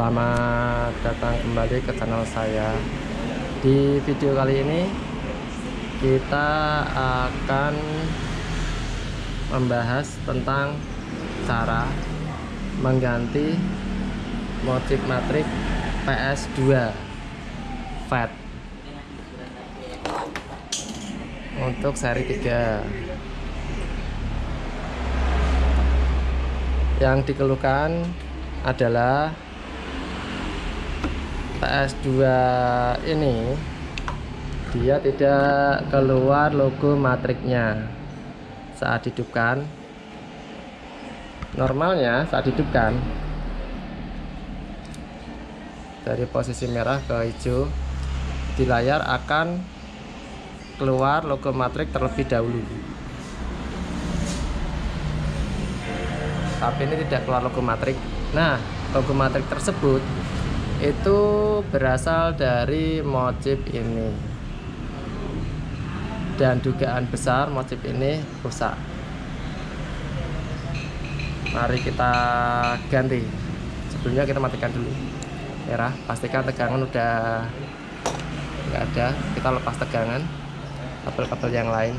Selamat datang kembali ke channel saya. Di video kali ini kita akan membahas tentang cara mengganti motif matrik PS2 FAT untuk seri 3. Yang dikeluhkan adalah PS2 ini dia tidak keluar logo matriknya saat hidupkan. Normalnya saat hidupkan dari posisi merah ke hijau di layar akan keluar logo matrik terlebih dahulu, tapi ini tidak keluar logo matrik. Nah, logo matrik tersebut itu berasal dari motif ini, dan dugaan besar motif ini rusak. Mari kita ganti. Sebelumnya kita matikan dulu merah, pastikan tegangan udah nggak ada. Kita lepas tegangan kabel-kabel yang lain.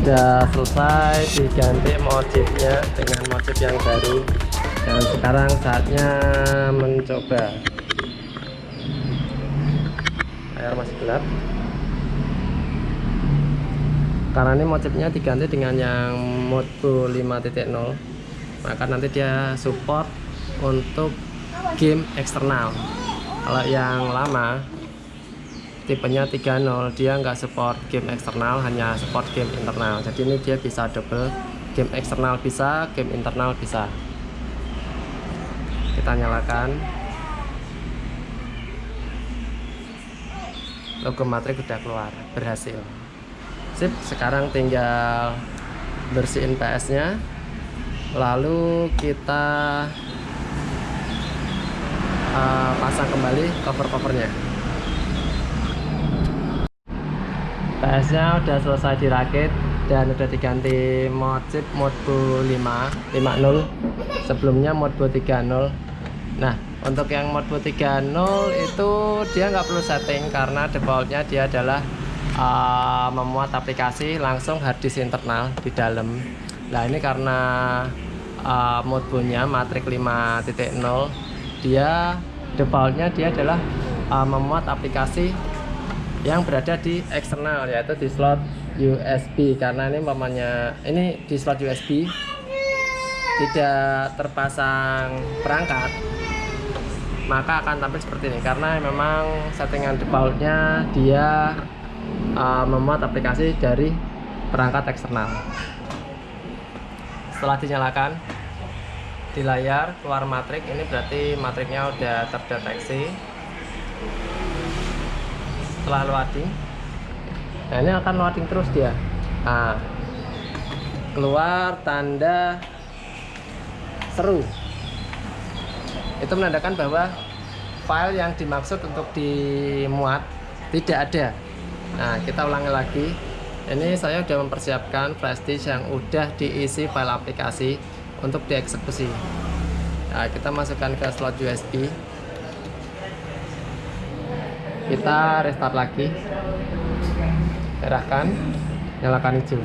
sudah selesai diganti motifnya dengan motif yang baru, dan sekarang saatnya mencoba. Layar masih gelap karena ini motifnya diganti dengan yang Modbo 5.0, maka nanti dia support untuk game eksternal. Kalau yang lama tipenya 3.0 dia nggak support game eksternal, hanya support game internal. Jadi ini dia bisa double, game eksternal bisa, game internal bisa. Kita nyalakan, logo Matrix udah keluar, berhasil. Sip, sekarang tinggal bersihin PS nya, lalu kita pasang kembali cover-covernya. PS nya udah selesai dirakit dan udah diganti motif Modbo 5.0, sebelumnya Modbo 3.0. Nah, untuk yang Modbo 3.0 itu dia nggak perlu setting karena defaultnya dia adalah memuat aplikasi langsung harddisk internal di dalam. Nah, ini karena Modbo-nya Matrix 5.0, dia defaultnya dia adalah memuat aplikasi yang berada di eksternal, yaitu di slot USB. Karena ini umpamanya ini di slot USB tidak terpasang perangkat, maka akan tampil seperti ini karena memang settingan defaultnya dia memuat aplikasi dari perangkat eksternal. Setelah dinyalakan di layar keluar matrix, ini berarti matrixnya udah terdeteksi. Setelah loading, nah ini akan loading terus dia. Nah, keluar tanda seru, itu menandakan bahwa file yang dimaksud untuk dimuat tidak ada. Nah, kita ulangi lagi. Ini saya sudah mempersiapkan flash disk yang udah diisi file aplikasi untuk dieksekusi. Nah, kita masukkan ke slot USB. Kita restart lagi. Arahkan, nyalakan hijau.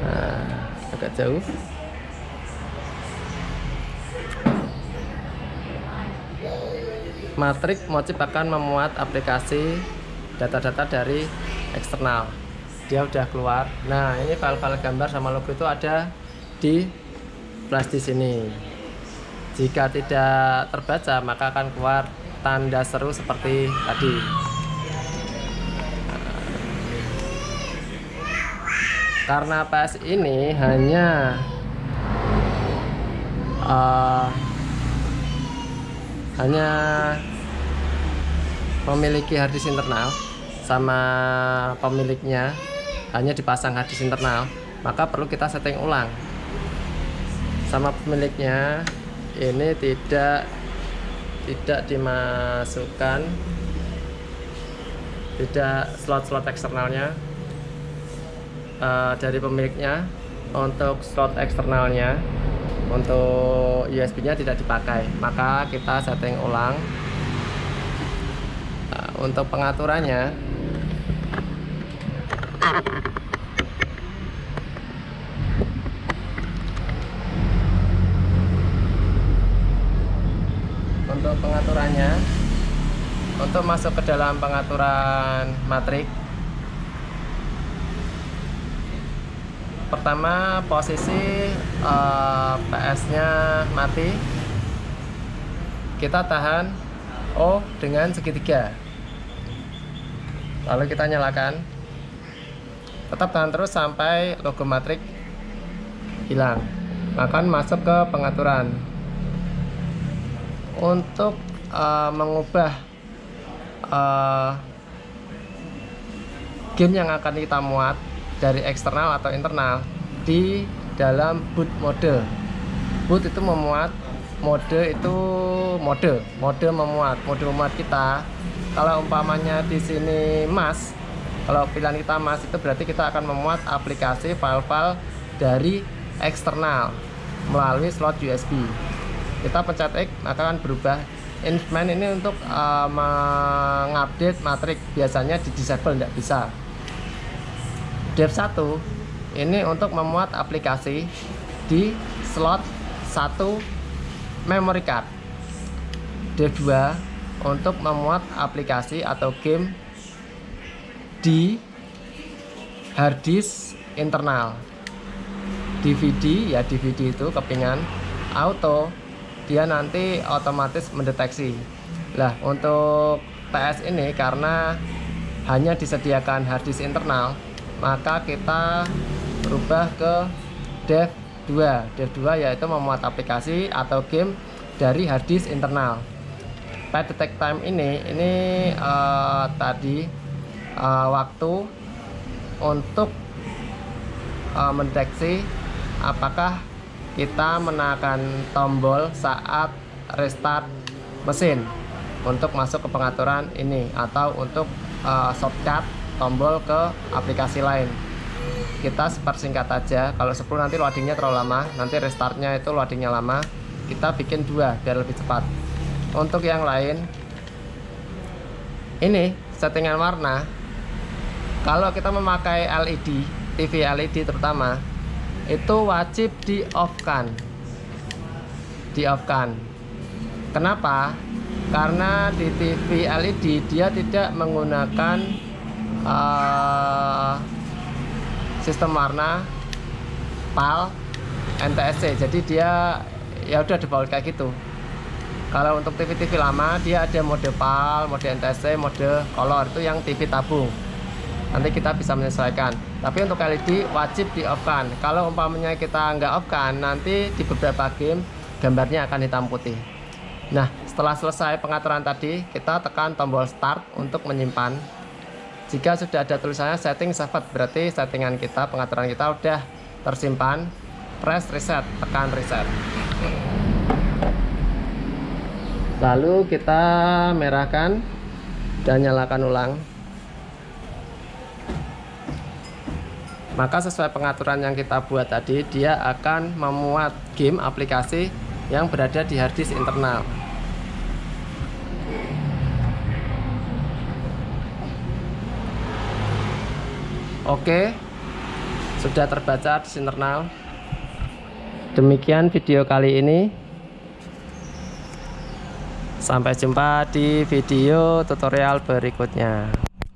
Nah, agak jauh. Matrix motif akan memuat aplikasi data-data dari eksternal. Dia udah keluar. Nah, ini file-file gambar sama logo itu ada di flash disk ini. Jika tidak terbaca, maka akan keluar tanda seru seperti tadi. Karena PS ini hanya memiliki harddisk internal, sama pemiliknya hanya dipasang harddisk internal, maka perlu kita setting ulang sama pemiliknya. Ini tidak dimasukkan, tidak slot-slot eksternalnya dari pemiliknya. Untuk slot eksternalnya, untuk USB-nya tidak dipakai, maka kita setting ulang. Untuk pengaturannya, untuk masuk ke dalam pengaturan matrix, pertama posisi PS-nya mati, kita tahan O dengan segitiga, lalu kita nyalakan, tetap tahan terus sampai logo matrix hilang, akan masuk ke pengaturan. Untuk mengubah game yang akan kita muat dari eksternal atau internal di dalam boot mode. Boot itu memuat, mode itu mode memuat kita. Kalau umpamanya di sini mas, kalau pilihan kita mas, itu berarti kita akan memuat aplikasi file-file dari eksternal melalui slot USB. Kita pencet X, maka akan berubah. Instrumen ini untuk mengupdate matrix, biasanya di disable, tidak bisa. Dev 1 ini untuk memuat aplikasi di slot 1 memory card. Dev 2 untuk memuat aplikasi atau game di hard disk internal. DVD ya, DVD itu kepingan auto, dia nanti otomatis mendeteksi. Lah untuk TS ini karena hanya disediakan hard disk internal, maka kita berubah ke Dev 2. Dev 2 yaitu memuat aplikasi atau game dari hard disk internal. Pad detect time ini tadi waktu untuk mendeteksi apakah kita menekan tombol saat restart mesin untuk masuk ke pengaturan ini, atau untuk shortcut tombol ke aplikasi lain. Kita persingkat aja, kalau 10 nanti loadingnya terlalu lama, nanti restartnya itu loadingnya lama, kita bikin 2 biar lebih cepat. Untuk yang lain ini settingan warna, kalau kita memakai LED, TV LED terutama, itu wajib di off kan. Kenapa? Karena di TV LED dia tidak menggunakan sistem warna PAL NTSC, jadi dia ya udah default kayak gitu. Kalau untuk TV lama dia ada mode PAL, mode NTSC, mode color, itu yang TV tabung. Nanti kita bisa menyesuaikan. Tapi untuk LED wajib di off kan. Kalau umpamanya kita nggak off kan, nanti di beberapa game gambarnya akan hitam putih. Nah, setelah selesai pengaturan tadi, kita tekan tombol start untuk menyimpan. Jika sudah ada tulisannya setting saved, berarti settingan kita, pengaturan kita udah tersimpan. Press reset, tekan reset. Lalu kita merahkan dan nyalakan ulang. Maka sesuai pengaturan yang kita buat tadi, dia akan memuat game aplikasi yang berada di hard disk internal. Oke, sudah terbaca disk internal. Demikian video kali ini. Sampai jumpa di video tutorial berikutnya.